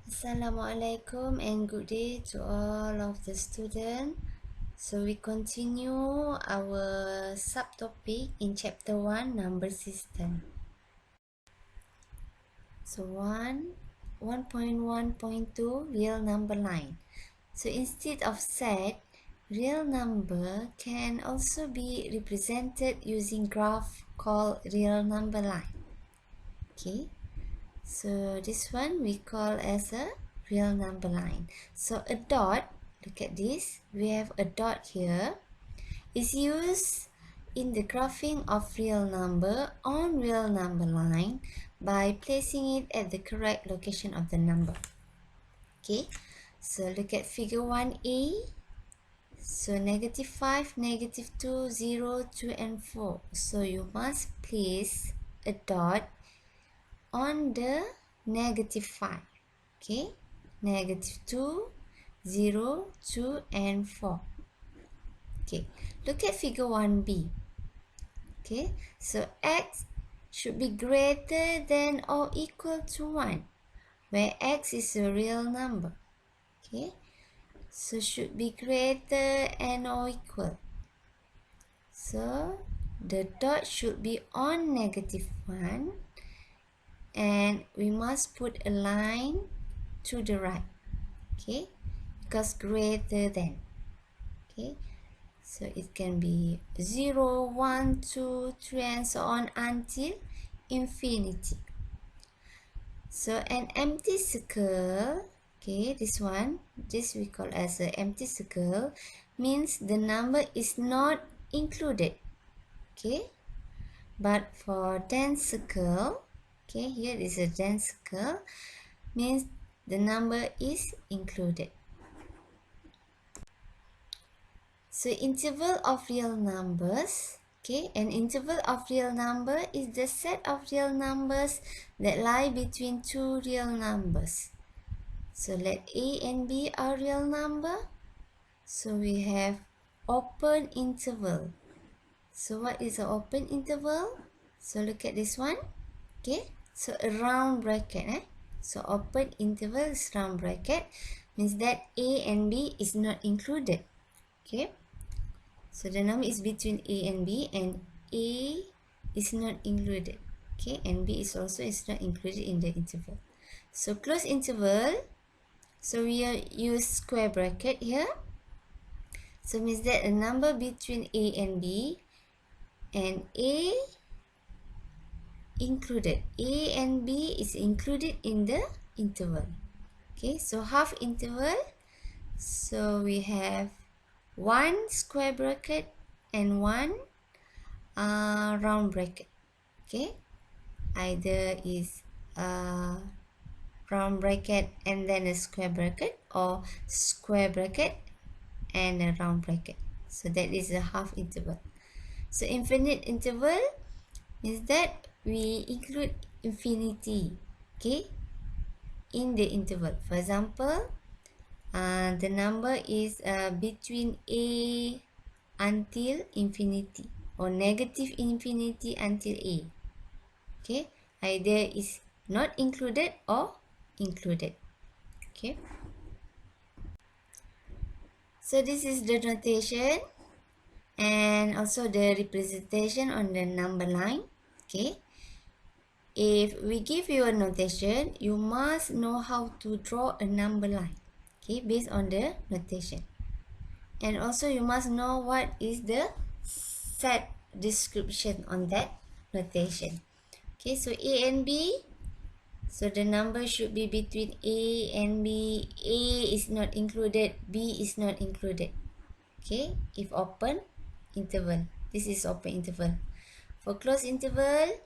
Assalamualaikum and good day to all of the students. So we continue our subtopic in chapter 1, number system. So 1.1.2 real number line. So instead of set, real number can also be represented using graph called real number line. Okay. So this one we call as a real number line. So a dot, look at this, we have a dot here, is used in the graphing of real number on real number line by placing it at the correct location of the number. Okay, so look at figure 1a. So -5, -2, 0, 2 and 4. So you must place a dot on the -5. Okay, -2, 0, 2 and 4. Okay, look at figure 1b. Okay, so x should be greater than or equal to 1, where x is a real number. Okay, so should be greater and or equal. So the dot should be on -1 and we must put a line to the right. Okay, because greater than. Okay, so it can be 0, 1, 2, 3 and so on until infinity. So an empty circle, okay, this we call as an empty circle, means the number is not included. Okay, but for dense circle, okay, here is a dense circle, means the number is included. So interval of real numbers, okay, an interval of real number is the set of real numbers that lie between two real numbers. So let A and B are real number. So we have open interval. So what is an open interval? So look at this one. Okay, so a round bracket. So open interval is round bracket, means that A and B is not included. Okay, so the number is between A and B, and A is not included. Okay, and B is also not included in the interval. So close interval, so we use square bracket here. So means that a number between A and B, and A included. A and B is included in the interval. Okay, so half interval. So we have one square bracket and one round bracket. Okay, either is round bracket and then a square bracket, or square bracket and a round bracket. So that is a half interval. So infinite interval means that we include infinity, okay, in the interval. For example, the number is between A until infinity, or negative infinity until A. Okay, either is not included or included. Okay, so this is the notation and also the representation on the number line. Okay, if we give you a notation, you must know how to draw a number line, okay, based on the notation. And also you must know what is the set description on that notation. Okay, so A and B, so the number should be between A and B. A is not included, B is not included. Okay, if open interval, this is open interval. For closed interval,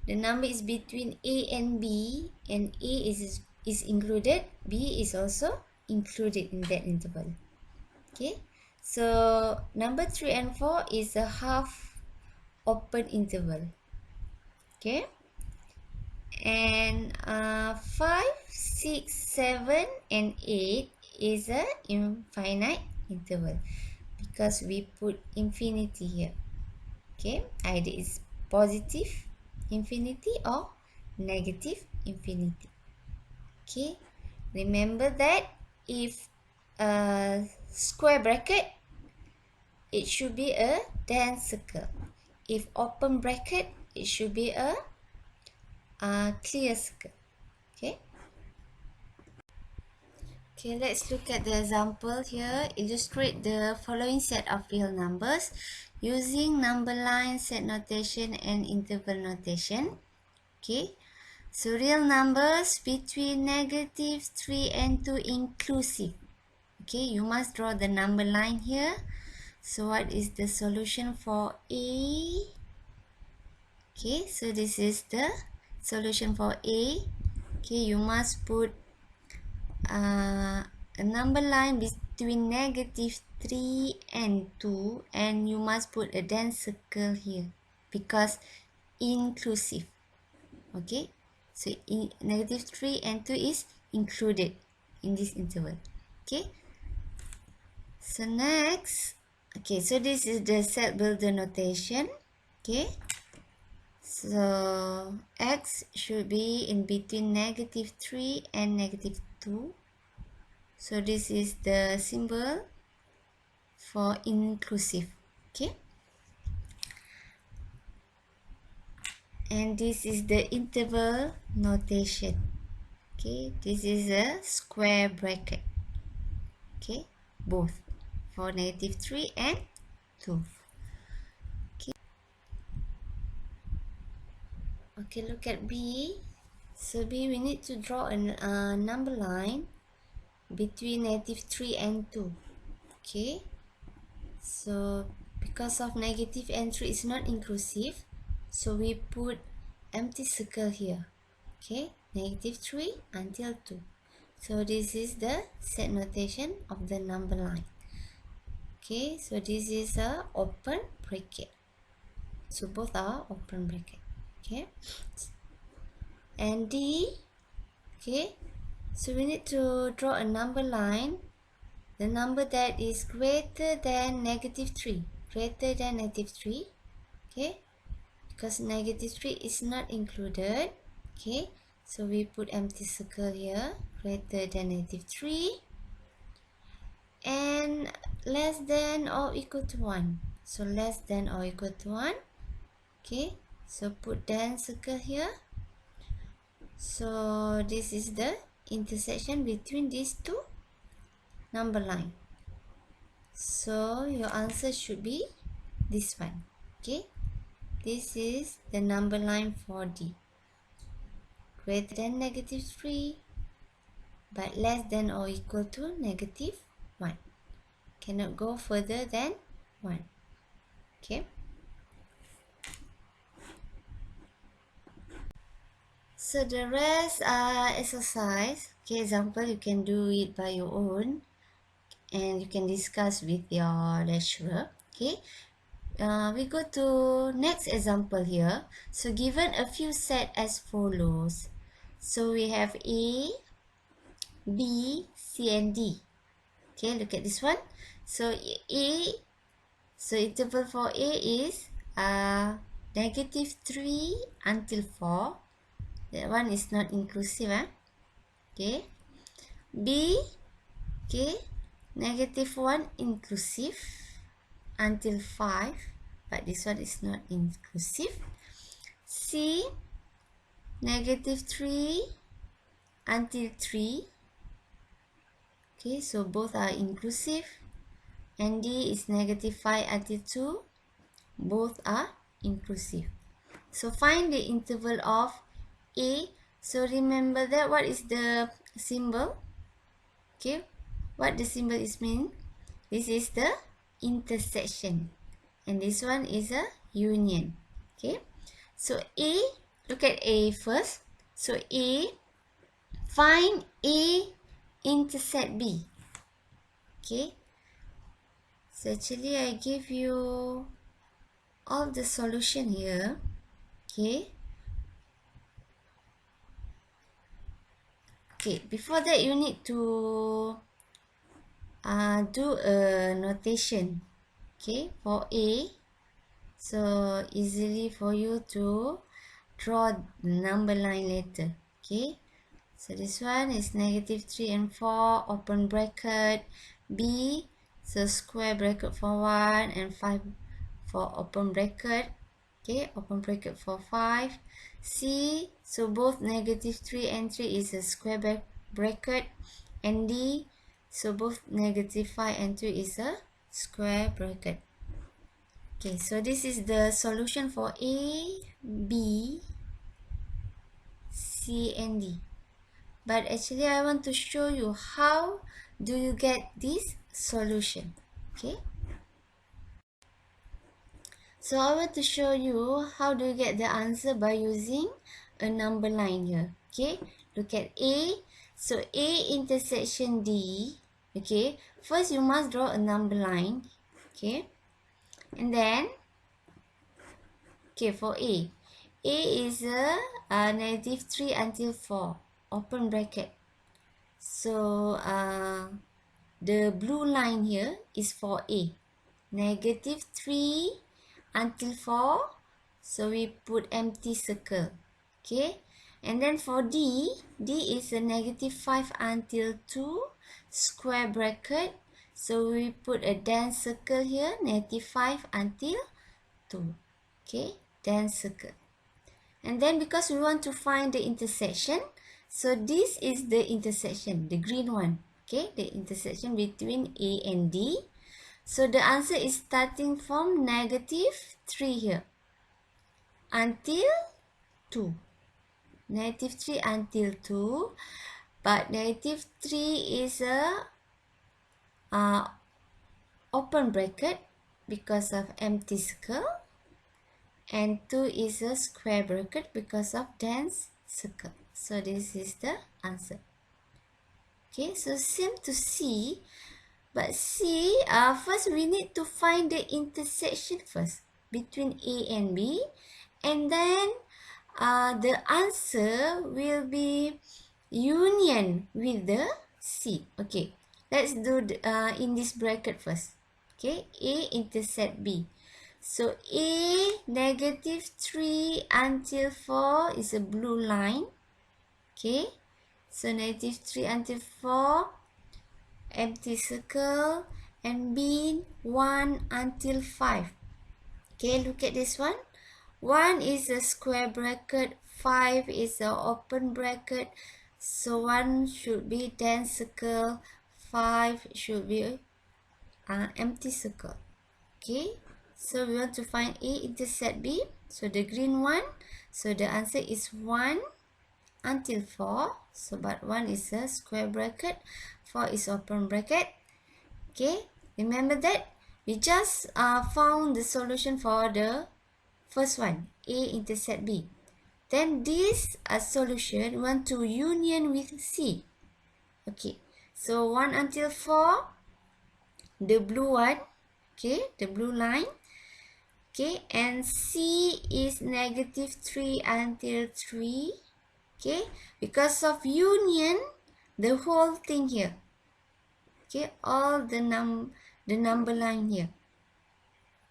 the number is between A and B, and A is included, B is also included in that interval. Okay, so number 3 and 4 is a half open interval. Okay, and 5, 6, 7 and 8 is a infinite interval because we put infinity here. Okay, either is positive infinity or negative infinity. Okay, Remember that if a square bracket, it should be a dense circle. If open bracket, it should be a clear circle. Okay. Okay, let's look at the example here. Illustrate the following set of real numbers using number line, set notation, and interval notation. Okay, so real numbers between -3 and 2 inclusive. Okay, you must draw the number line here. So what is the solution for A? Okay, so this is the solution for A. Okay, you must put a number line between -3 and 2, and you must put a dense circle here because inclusive. Okay, so -3 and 2 is included in this interval. Okay, so next, okay, so this is the set builder notation. Okay, so x should be in between -3 and -2. So this is the symbol for inclusive. Okay, and this is the interval notation. Okay, this is a square bracket. Okay, both for -3 and 2. Okay, look at B. So B, we need to draw a number line between -3 and 2. Okay, so because of negative and 3 is not inclusive, so we put empty circle here. Okay, -3 until 2. So this is the set notation of the number line. Okay, so this is a open bracket. So both are open bracket. Okay, and D. Okay, so we need to draw a number line, the number that is greater than -3, greater than -3. Okay, because -3 is not included. Okay, so we put empty circle here, greater than -3 and less than or equal to 1. So less than or equal to 1. Okay, so put down circle here. So this is the intersection between these two number line. So your answer should be this one. Okay, this is the number line for D. Greater than -3 but less than or equal to -1. Cannot go further than 1. Okay, so the rest are exercise. Okay, example, you can do it by your own and you can discuss with your lecturer. Okay, we go to next example here. So given a few set as follows. So we have A, B, C and D. Okay, look at this one. So A, so interval for A is -3 until 4. That one is not inclusive. Okay. B, okay, -1 inclusive until 5, but this one is not inclusive. C, -3 until 3. Okay, so both are inclusive. And D is -5 until 2. Both are inclusive. So find the interval of A. So remember that what is the symbol? Okay, what the symbol is mean? This is the intersection. And this one is a union. Okay, so A, look at A first. So A, find A intersect B. Okay, so actually I give you all the solution here. Okay, okay, before that you need to do a notation. Okay, for A, so easily for you to draw the number line later. Okay, So this one is negative 3 and 4, open bracket. B, so square bracket for 1 and 5 for open bracket. Okay, open bracket for 5. C, so both negative 3 and 3 is a square bracket. And D, so both negative 5 and 2 is a square bracket. Okay, so this is the solution for A, B, C and D. But actually I want to show you how do you get this solution. Okay, so I want to show you how do you get the answer by using a number line here. Okay, look at A. So A intersection D. Okay, first you must draw a number line. Okay, and then okay, for A is a negative 3 until 4, open bracket. So the blue line here is for A, negative 3 until 4, so we put empty circle. Okay, and then for D is a negative 5 until 2, square bracket, so we put a dense circle here, negative 5 until 2. Okay, dense circle. And then because we want to find the intersection, so this is the intersection, the green one. Okay, the intersection between A and D. So the answer is starting from negative 3 here until 2. Negative 3 until 2. But negative 3 is a open bracket because of empty circle. And 2 is a square bracket because of dense circle. So this is the answer. Okay, so same to C, but C, first we need to find the intersection first between A and B, and then the answer will be union with the C. Okay, let's do the, in this bracket first. Okay, A intersect B. So A negative 3 until 4 is a blue line. Okay, so negative 3 until 4, empty circle, and B 1 until 5. Okay, look at this one. 1 is a square bracket, 5 is an open bracket. So 1 should be dense circle, 5 should be empty circle. Okay, so we want to find A intersect B. So the green one, so the answer is 1 until 4. So but 1 is a square bracket, 4 is open bracket. Okay, remember that we just found the solution for the first one, A intersect B. Then this solution we want to union with C. Okay, so 1 until 4, the blue one. Okay, the blue line. Okay, and C is negative 3 until 3. Okay, because of union, the whole thing here. Okay, all the number line here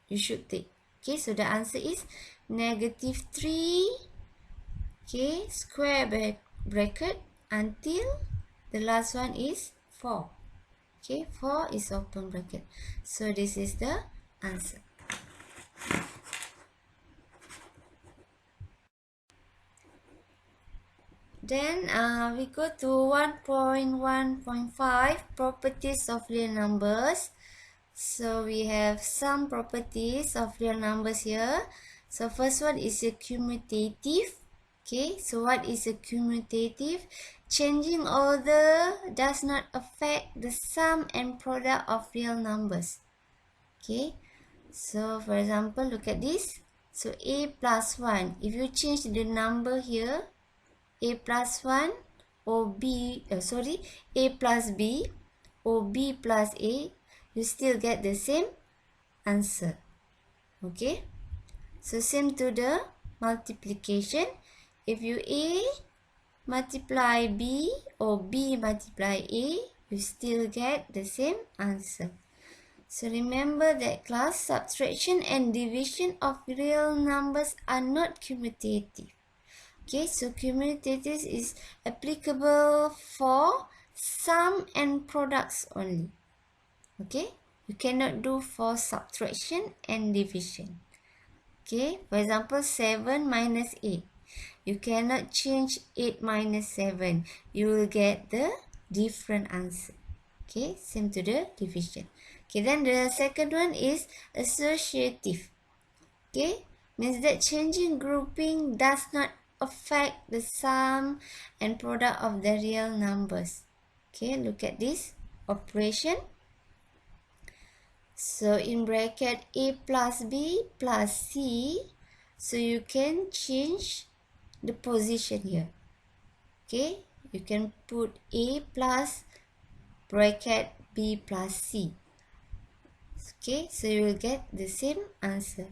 you should take. Okay, so the answer is negative 3. Okay, square bracket until the last one is 4. Okay, 4 is open bracket. So this is the answer. Then we go to 1.1.5 properties of real numbers. So we have some properties of real numbers here. So first one is a commutative. Okay, so what is a commutative? Changing order does not affect the sum and product of real numbers. Okay, so for example, look at this. So A plus 1, if you change the number here, A plus 1 or B, A plus B or B plus A, you still get the same answer. Okay, so same to the multiplication. If you A multiply B or B multiply A, you still get the same answer. So remember that class, subtraction and division of real numbers are not commutative. Okay, so commutative is applicable for sum and products only. Okay, you cannot do for subtraction and division. Okay, for example, 7 minus 8. You cannot change 8 minus 7. You will get the different answer. Okay, same to the division. Okay, then the second one is associative. Okay, means that changing grouping does not affect the sum and product of the real numbers. Okay, look at this operation. So in bracket A plus B plus C, so you can change the position here. Okay, you can put A plus bracket B plus C. Okay, so you will get the same answer.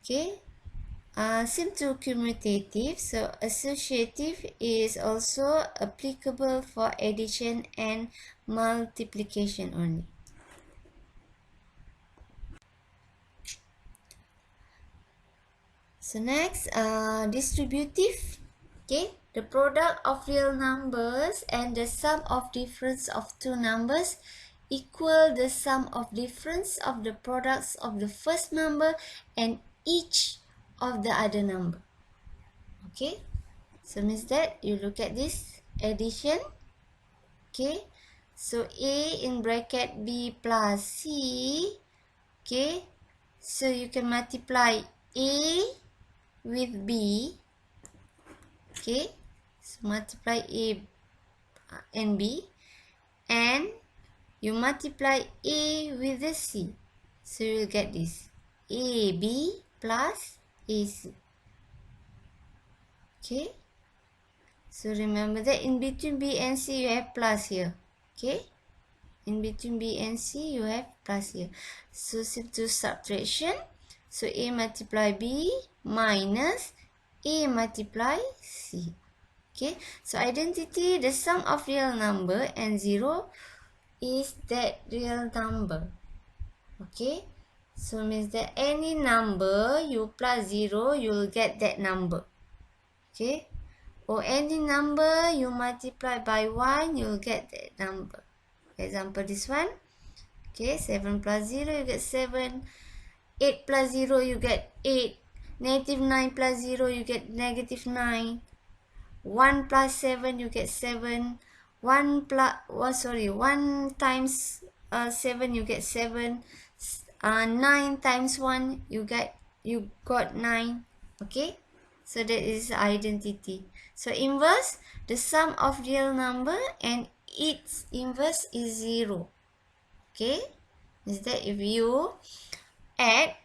Okay, same to commutative. So associative is also applicable for addition and multiplication only. So next, distributive. Okay, the product of real numbers and the sum of difference of two numbers equal the sum of difference of the products of the first number and each of the other number. Okay, so means that you look at this addition. Okay, so A in bracket B plus C. Okay, so you can multiply A with B. Okay, so multiply A and B, and you multiply A with the C, so you will get this AB plus AC. Okay, so remember that in between B and C you have plus here. Okay, in between B and C you have plus here. So to subtraction, so A multiply B minus A multiply C. Okay, so identity, the sum of real number and 0 is that real number. Okay, so means that any number you plus 0, you will get that number. Okay, or any number you multiply by 1, you will get that number. For example, this one. Okay, 7 plus 0, you get 7. 8 plus 0, you get 8. Negative 9 plus 0, you get negative 9. 1 plus 7, you get 7. 1 times 7, you get 7. 9 times 1, you got 9. Okay, so that is identity. So inverse, the sum of real number and its inverse is 0. Okay, is that if you add,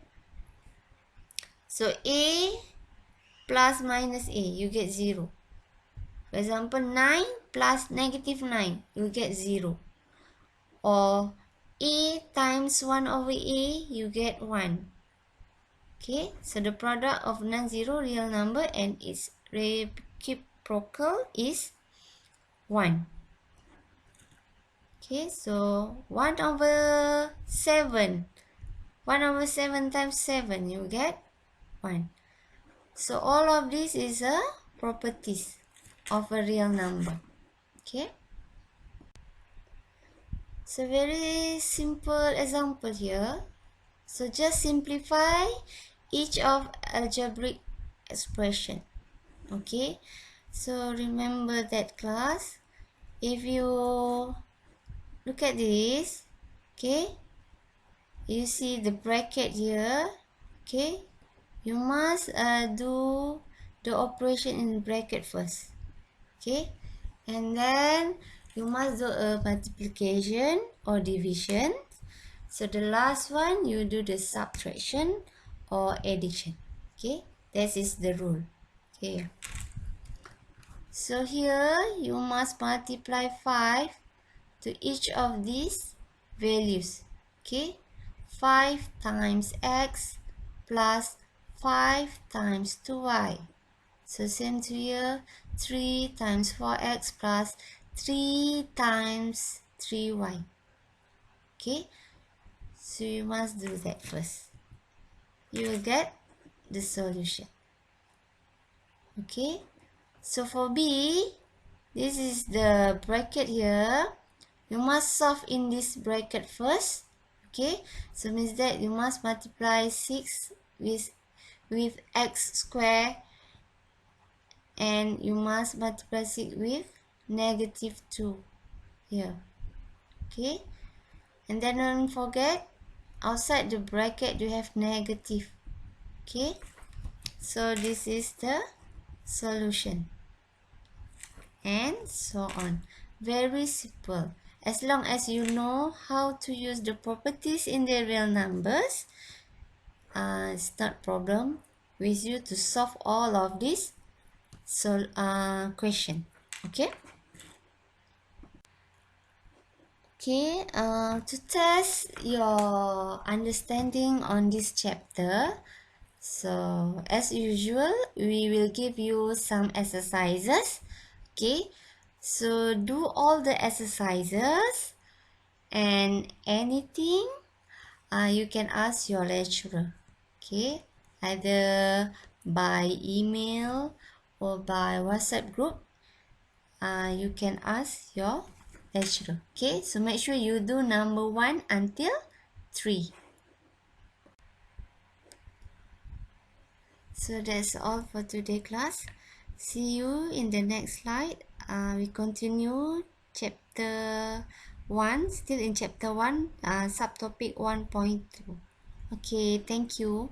so A plus minus A, you get 0. For example, 9 plus negative 9, you get 0. Or A times 1 over A, you get 1. Okay, so the product of non-zero real number and its reciprocal is 1. Okay, so 1 over 7. 1 over 7 times 7, you get 1. So all of this is a properties of a real number. Okay, so very simple example here. So just simplify each of algebraic expression. Okay, so remember that class, if you look at this, okay, you see the bracket here. Okay, you must do the operation in bracket first. Okay, and then you must do a multiplication or division. So the last one, you do the subtraction or addition. Okay, that is the rule. Okay, so here you must multiply 5 to each of these values. Okay, 5 times x plus 5 times 2y. So same to here, 3 times 4x plus 3 times 3y. Okay, so you must do that first. You will get the solution. Okay, so for B, this is the bracket here. You must solve in this bracket first. Okay, so means that you must multiply 6 with x square, and you must multiply 6 with negative 2 here. Okay, and then don't forget, outside the bracket you have negative. Okay, so this is the solution, and so on. Very simple. As long as you know how to use the properties in the real numbers, it's not problem with you to solve all of this question. Okay. Okay, to test your understanding on this chapter, so as usual, we will give you some exercises. Okay, so do all the exercises, and anything you can ask your lecturer. Okay, either by email or by WhatsApp group. You can ask your lecturer. Okay, so make sure you do number 1 until 3. So that's all for today, class. See you in the next slide. We continue chapter 1, still in chapter 1, subtopic 1.2. Okay, thank you.